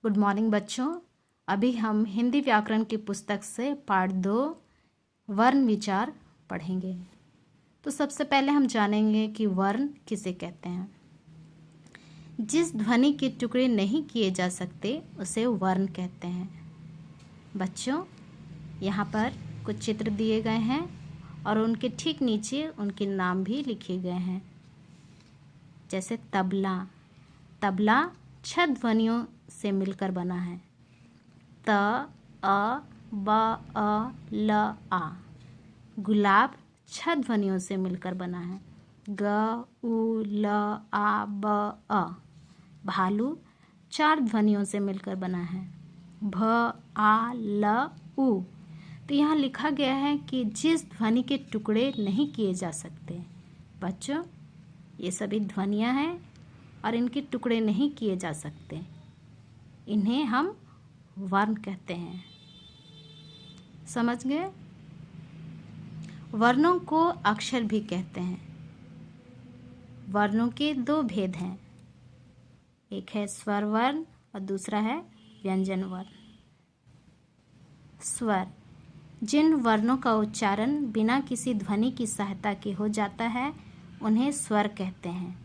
Good morning बच्चों। अभी हम हिंदी व्याकरण की पुस्तक से पाठ 2 वर्ण विचार पढ़ेंगे। तो सबसे पहले हम जानेंगे कि वर्ण किसे कहते हैं। जिस ध्वनि के टुकड़े नहीं किए जा सकते उसे वर्ण कहते हैं। बच्चों, यहाँ पर कुछ चित्र दिए गए हैं और उनके ठीक नीचे उनके नाम भी लिखे गए हैं। जैसे तबला। तबला 6 ध्वनियों से मिलकर बना है। त, अ, ब, अ, ल, आ। गुलाब 6 ध्वनियों से मिलकर बना है। ग, उ, ल, आ, ब, अ। भालू 4 ध्वनियों से मिलकर बना है। भ, आ, ल, उ। तो यहाँ लिखा गया है कि जिस ध्वनि के टुकड़े नहीं किए जा सकते। बच्चों, ये सभी ध्वनियाँ हैं और इनके टुकड़े नहीं किए जा सकते। इन्हें हम वर्ण कहते हैं। समझ गए? वर्णों को अक्षर भी कहते हैं। वर्णों के 2 भेद हैं, एक है स्वर वर्ण और दूसरा है व्यंजन वर्ण। स्वर, जिन वर्णों का उच्चारण बिना किसी ध्वनि की सहायता के हो जाता है उन्हें स्वर कहते हैं।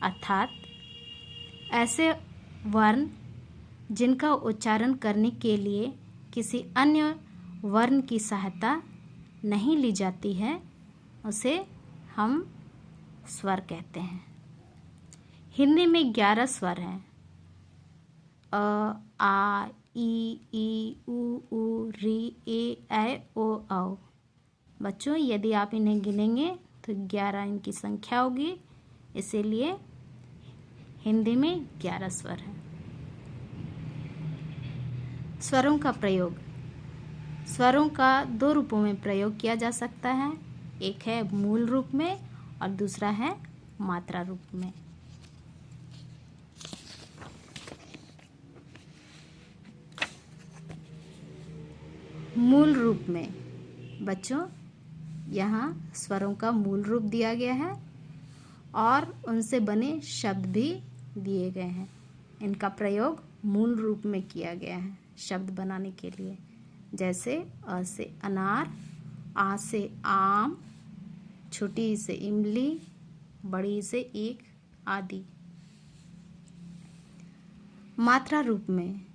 अर्थात ऐसे वर्ण जिनका उच्चारण करने के लिए किसी अन्य वर्ण की सहायता नहीं ली जाती है उसे हम स्वर कहते हैं। हिंदी में 11 स्वर हैं। अ, आ, ई, उ, री, ए, ऐ, ओ, औ। बच्चों, यदि आप इन्हें गिनेंगे तो 11 इनकी संख्या होगी, इसीलिए हिंदी में 11 स्वर हैं। स्वरों का प्रयोग। स्वरों का 2 रूपों में प्रयोग किया जा सकता है, एक है मूल रूप में और दूसरा है मात्रा रूप में। मूल रूप में बच्चों, यहाँ स्वरों का मूल रूप दिया गया है और उनसे बने शब्द भी दिए गए हैं। इनका प्रयोग मूल रूप में किया गया है शब्द बनाने के लिए। जैसे अ से अनार, आ से आम, छोटी से इमली, बड़ी से ईख आदि। मात्रा रूप में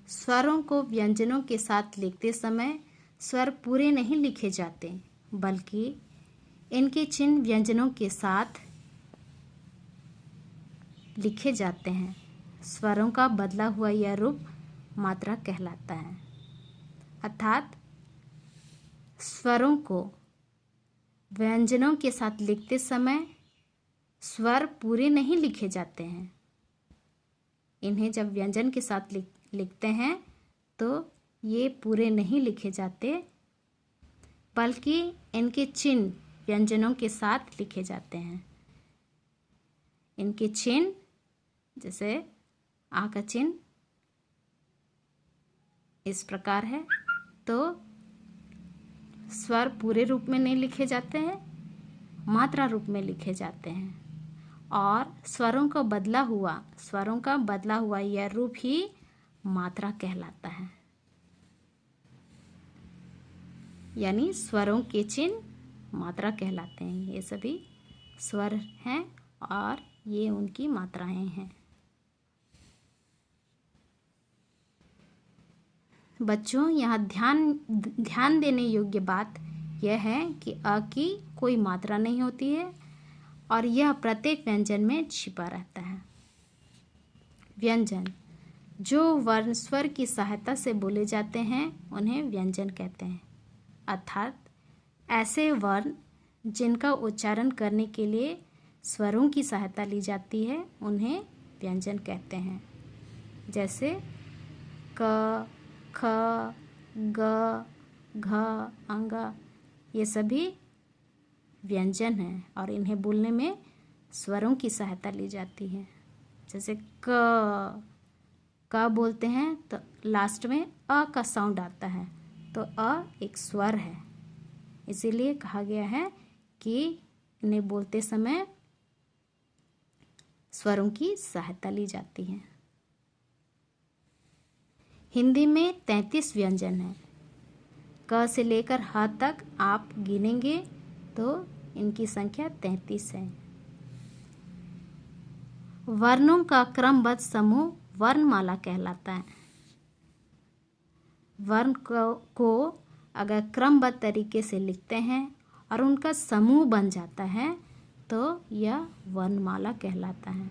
स्वरों को व्यंजनों के साथ लिखते समय स्वर पूरे नहीं लिखे जाते, बल्कि इनके चिन्ह व्यंजनों के साथ लिखे जाते हैं। स्वरों का बदला हुआ यह रूप मात्रा कहलाता है। अर्थात स्वरों को व्यंजनों के साथ लिखते समय स्वर पूरे नहीं लिखे जाते हैं। इन्हें जब व्यंजन के साथ लिखते हैं तो ये पूरे नहीं लिखे जाते, बल्कि इनके चिन्ह व्यंजनों के साथ लिखे जाते हैं। इनके चिन्ह जैसे आ का चिन्ह इस प्रकार है, तो स्वर पूरे रूप में नहीं लिखे जाते हैं, मात्रा रूप में लिखे जाते हैं। और स्वरों का बदला हुआ यह रूप ही मात्रा कहलाता है। यानी स्वरों के चिन्ह मात्रा कहलाते हैं। ये सभी स्वर हैं और ये उनकी मात्राएं हैं। बच्चों, यहाँ ध्यान देने योग्य बात यह है कि अ की कोई मात्रा नहीं होती है और यह प्रत्येक व्यंजन में छिपा रहता है। व्यंजन, जो वर्ण स्वर की सहायता से बोले जाते हैं उन्हें व्यंजन कहते हैं। अर्थात ऐसे वर्ण जिनका उच्चारण करने के लिए स्वरों की सहायता ली जाती है उन्हें व्यंजन कहते हैं। जैसे क, ख, ग, घ, अंग, ये सभी व्यंजन हैं और इन्हें बोलने में स्वरों की सहायता ली जाती है। जैसे क बोलते हैं तो लास्ट में अ का साउंड आता है, तो अ एक स्वर है, इसीलिए कहा गया है कि इन्हें बोलते समय स्वरों की सहायता ली जाती है। हिंदी में 33 व्यंजन हैं। क से लेकर ह तक आप गिनेंगे तो इनकी संख्या 33 है। वर्णों का क्रमबद्ध समूह वर्णमाला कहलाता है। वर्ण को अगर क्रमबद्ध तरीके से लिखते हैं और उनका समूह बन जाता है तो यह वर्णमाला कहलाता है।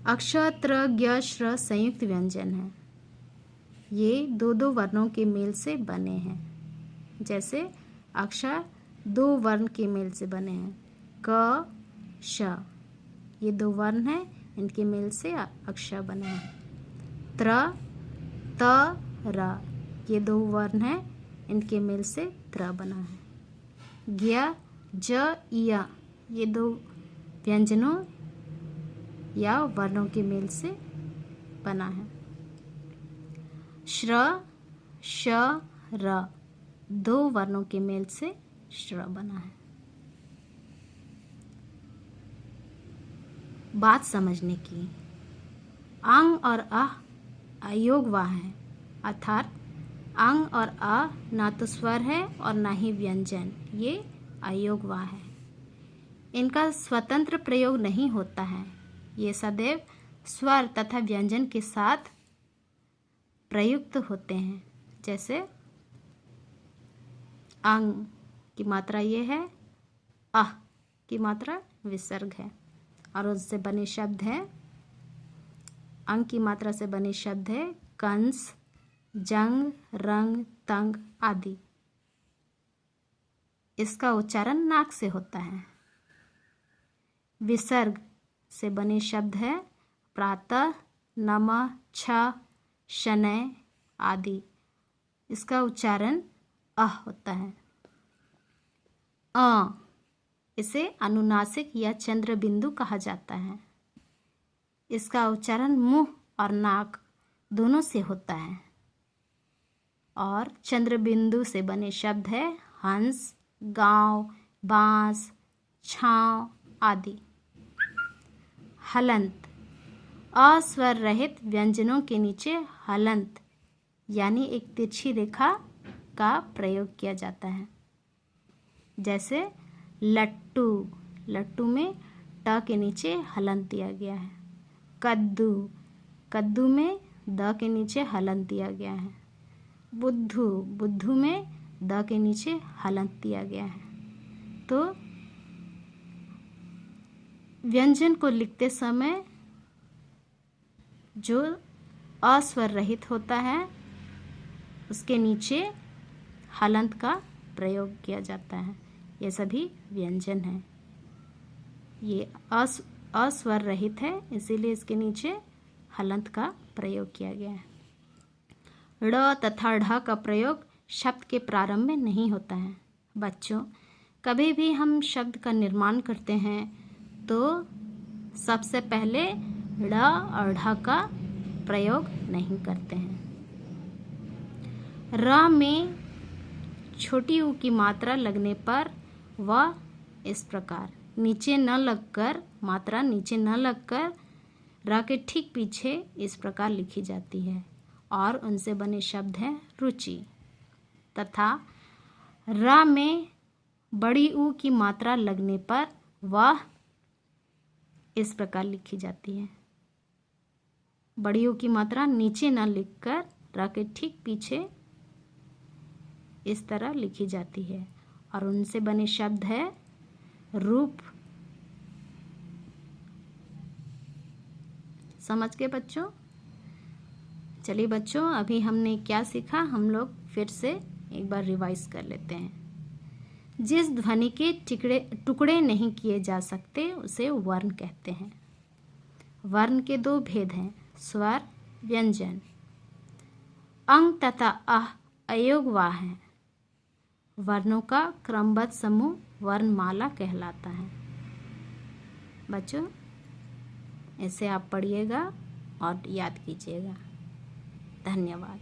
अक्षर, त्र, ज्ञ, श्र संयुक्त व्यंजन है। ये दो वर्णों के मेल से बने हैं। जैसे अक्षर 2 वर्ण के मेल से बने हैं। क, श, ये 2 वर्ण हैं, इनके मेल से अक्षर बने हैं। त्र, त, र, ये 2 वर्ण हैं, इनके मेल से त्र बना है। ज्ञ, ज, य, ये 2 व्यंजनों या वर्णों के मेल से बना है। श्र, श, र, 2 वर्णों के मेल से श्र बना है। बात समझने की, अंग और अयोगवाह है, अर्थात अंग और अ ना तो स्वर है और ना ही व्यंजन, ये अयोगवाह है। इनका स्वतंत्र प्रयोग नहीं होता है। ये सदैव स्वर तथा व्यंजन के साथ प्रयुक्त होते हैं। जैसे अंग की मात्रा ये है, अह की मात्रा विसर्ग है और उससे बने शब्द है, अंग की मात्रा से बने शब्द है कंस, जंग, रंग, तंग आदि। इसका उच्चारण नाक से होता है। विसर्ग से बने शब्द है प्रातः, नमः, छ, शनय आदि। इसका उच्चारण अह होता है। इसे अनुनासिक या चंद्र बिंदु कहा जाता है। इसका उच्चारण मुंह और नाक दोनों से होता है। और चंद्र बिंदु से बने शब्द है हंस, गांव, बांस, छांव आदि। हलंत, अस्वर रहित व्यंजनों के नीचे हलंत यानी एक तिरछी रेखा का प्रयोग किया जाता है। जैसे लट्टू, लट्टू में ट के नीचे हलंत दिया गया है। कद्दू, कद्दू में द के नीचे हलंत दिया गया है। बुद्धू, बुद्धू में द के नीचे हलंत दिया गया है। तो व्यंजन को लिखते समय जो अस्वर रहित होता है उसके नीचे हलंत का प्रयोग किया जाता है। ये सभी व्यंजन हैं। ये अस्वर रहित है, इसीलिए इसके नीचे हलंत का प्रयोग किया गया है। ड़ तथा ढ का प्रयोग शब्द के प्रारंभ में नहीं होता है। बच्चों, कभी भी हम शब्द का निर्माण करते हैं तो सबसे पहले ड़ और ढ का प्रयोग नहीं करते हैं। र में छोटी ऊ की मात्रा लगने पर वह इस प्रकार नीचे न लगकर, मात्रा नीचे न लगकर र के ठीक पीछे इस प्रकार लिखी जाती है और उनसे बने शब्द हैं रुचि। तथा र में बड़ी ऊ की मात्रा लगने पर वह इस प्रकार लिखी जाती है। बड़ी ऊ की मात्रा नीचे न लिखकर र के ठीक पीछे इस तरह लिखी जाती है और उनसे बने शब्द है रूप। समझ गए बच्चों? चलिए बच्चों, अभी हमने क्या सीखा हम लोग फिर से एक बार रिवाइज कर लेते हैं। जिस ध्वनि के टुकड़े नहीं किए जा सकते उसे वर्ण कहते हैं। वर्ण के 2 भेद हैं, स्वर, व्यंजन। अंग तथा अयोगवाह हैं। वर्णों का क्रमबद्ध समूह वर्णमाला कहलाता है। बच्चों, इसे आप पढ़िएगा और याद कीजिएगा। धन्यवाद।